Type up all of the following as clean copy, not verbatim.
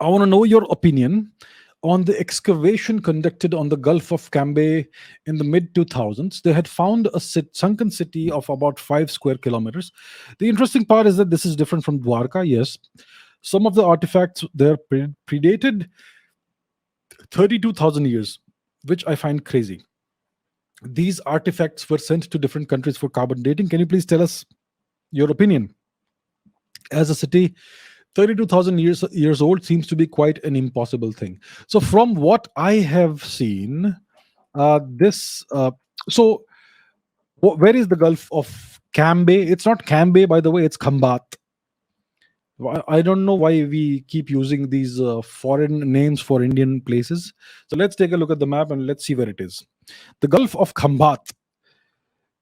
I want to know your opinion on the excavation conducted on the Gulf of Cambay in the mid 2000s. They had found a sunken city of about 5 square kilometers. The interesting part is that this is different from Dwarka, yes. Some of the artifacts there predated 32,000 years, which I find crazy. These artifacts were sent to different countries for carbon dating. Can you please tell us your opinion? As a city 32,000 years old seems to be quite an impossible thing. So from what I have seen, this so where is the Gulf of Cambay? It's not Cambay, by the way, it's Khambat. I don't know why we keep using these foreign names for Indian places. So let's take a look at the map and let's see where it is. The Gulf of Khambat,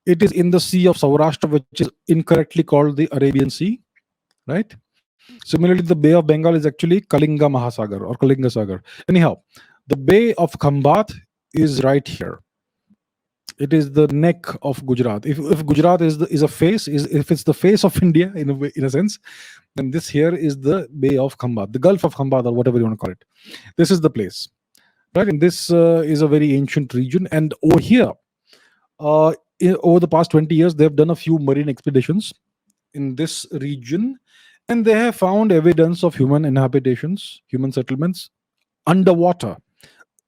it is in the Sea of Saurashtra, which is incorrectly called the Arabian Sea, right? Similarly, the Bay of Bengal is actually Kalinga Mahasagar or Kalinga Sagar. Anyhow, the Bay of Khambat is right here. It is the neck of Gujarat. If Gujarat is a face, if it's the face of India in a way, in a sense, then this here is the Bay of Khambat, the Gulf of Khambat, or whatever you want to call it. This is the place, right? And this is a very ancient region. And over here, over the past 20 years, they've done a few marine expeditions in this region, and they have found evidence of human inhabitations, human settlements underwater,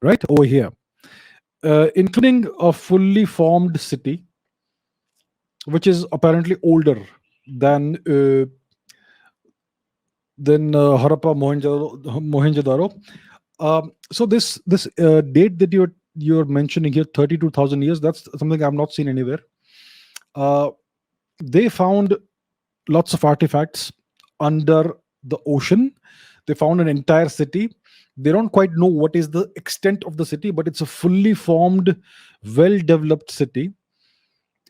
right over here, including a fully formed city, which is apparently older than Harappa, Mohenjo-daro. So this date that you're mentioning here, 32,000 years, that's something I've not seen anywhere. They found lots of artifacts under the ocean. They found an entire city. They don't quite know what is the extent of the city, but it's a fully formed, well developed city.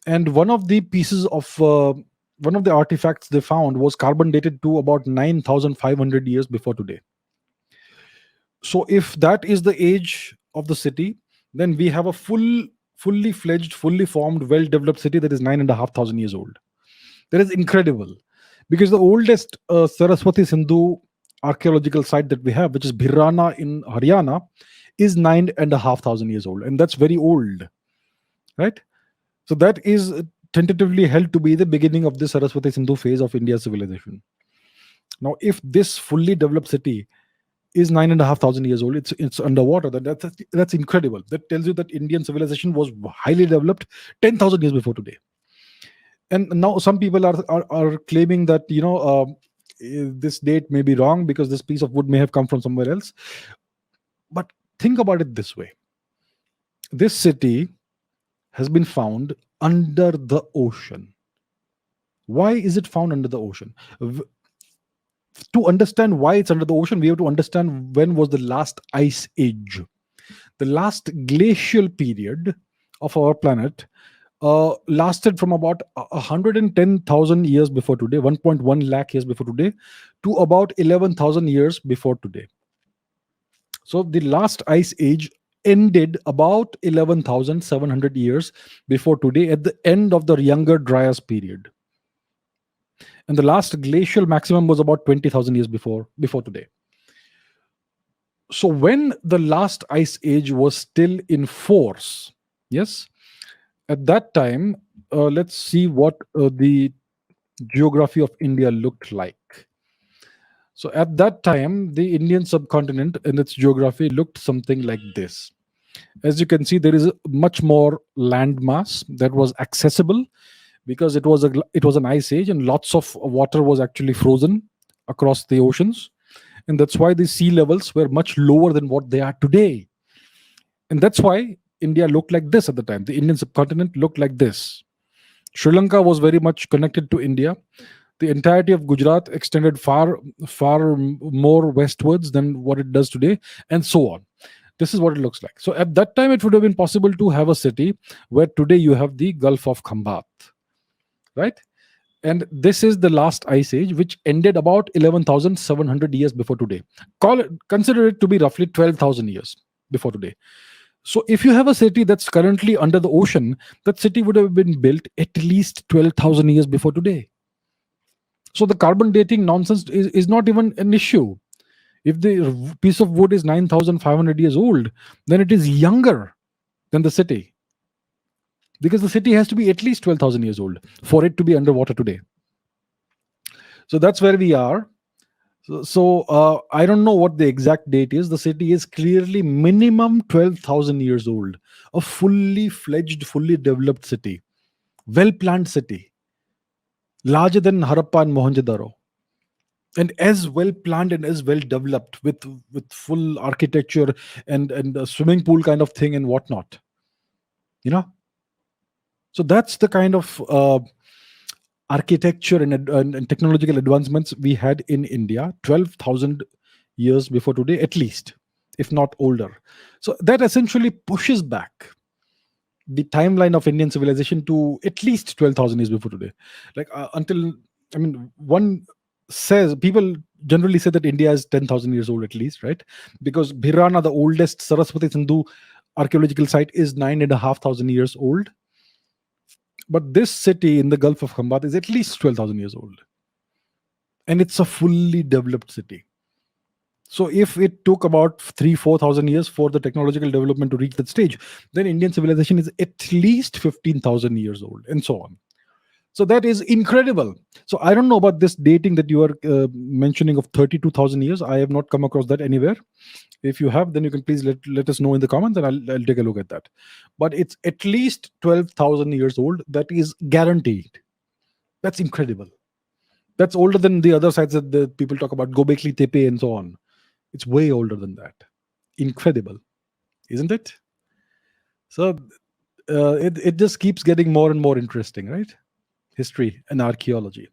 And one of the pieces of one of the artifacts they found was carbon dated to about 9,500 years before today. So if that is the age of the city, then we have a fully fledged, fully formed, well developed city that is 9,500 years old. That is incredible, because the oldest Saraswati Sindhu archaeological site that we have, which is Bhirrana in Haryana, is 9,500 years old, and that's very old, right? So that is tentatively held to be the beginning of the Saraswati Sindhu phase of India's civilization. Now, if this fully developed city is 9,500 years old, it's underwater. That's incredible. That tells you that Indian civilization was highly developed 10,000 years before today. And now some people are claiming that this date may be wrong because this piece of wood may have come from somewhere else. But think about it this way: this city has been found under the ocean. Why is it found under the ocean? To understand why it's under the ocean, we have to understand when was the last ice age. The last glacial period of our planet lasted from about 110,000 years before today, 1.1 lakh years before today, to about 11,000 years before today. So the last ice age ended about 11,700 years before today, at the end of the Younger Dryas period. And the last glacial maximum was about 20,000 years before today. So when the last ice age was still in force, yes, at that time, let's see what the geography of India looked like. So at that time, the Indian subcontinent and its geography looked something like this. As you can see, there is much more land mass that was accessible, because it was an ice age and lots of water was actually frozen across the oceans, and that's why the sea levels were much lower than what they are today. And that's why India looked like this at the time. The Indian subcontinent looked like this. Sri Lanka was very much connected to India. The entirety of Gujarat extended far more westwards than what it does today, and so on. This is what it looks like. So at that time, it would have been possible to have a city where today you have the Gulf of Khambat, right? And this is the last ice age, which ended about 11,700 years before today. Consider it to be roughly 12,000 years before today. So if you have a city that's currently under the ocean, that city would have been built at least 12,000 years before today. So the carbon dating nonsense is not even an issue. If the piece of wood is 9,500 years old, then it is younger than the city, because the city has to be at least 12,000 years old for it to be underwater today. So that's where we are. So I don't know what the exact date is. The city is clearly minimum 12,000 years old. A fully fledged, fully developed city, well planned city, larger than Harappa and Mohenjo-daro, and as well planned and as well developed, with full architecture and a swimming pool kind of thing and whatnot. You know, so that's the kind of architecture and technological advancements we had in India 12,000 years before today, at least, if not older. So that essentially pushes back the timeline of Indian civilization to at least 12,000 years before today. Like until, I mean, one says, people generally say that India is 10,000 years old at least, right? Because Bhirana, the oldest Saraswati Sindhu archaeological site, is 9,500 years old. But this city in the Gulf of Khambat is at least 12,000 years old. And it's a fully developed city. So if it took about 4,000 years for the technological development to reach that stage, then Indian civilization is at least 15,000 years old, and so on. So that is incredible. So I don't know about this dating that you are mentioning of 32,000 years. I have not come across that anywhere. If you have, then you can please let us know in the comments, and I'll take a look at that. But it's at least 12,000 years old. That is guaranteed. That's incredible. That's older than the other sites that the people talk about, Gobekli Tepe and so on. It's way older than that. Incredible, isn't it? So it just keeps getting more and more interesting, right? History and archaeology.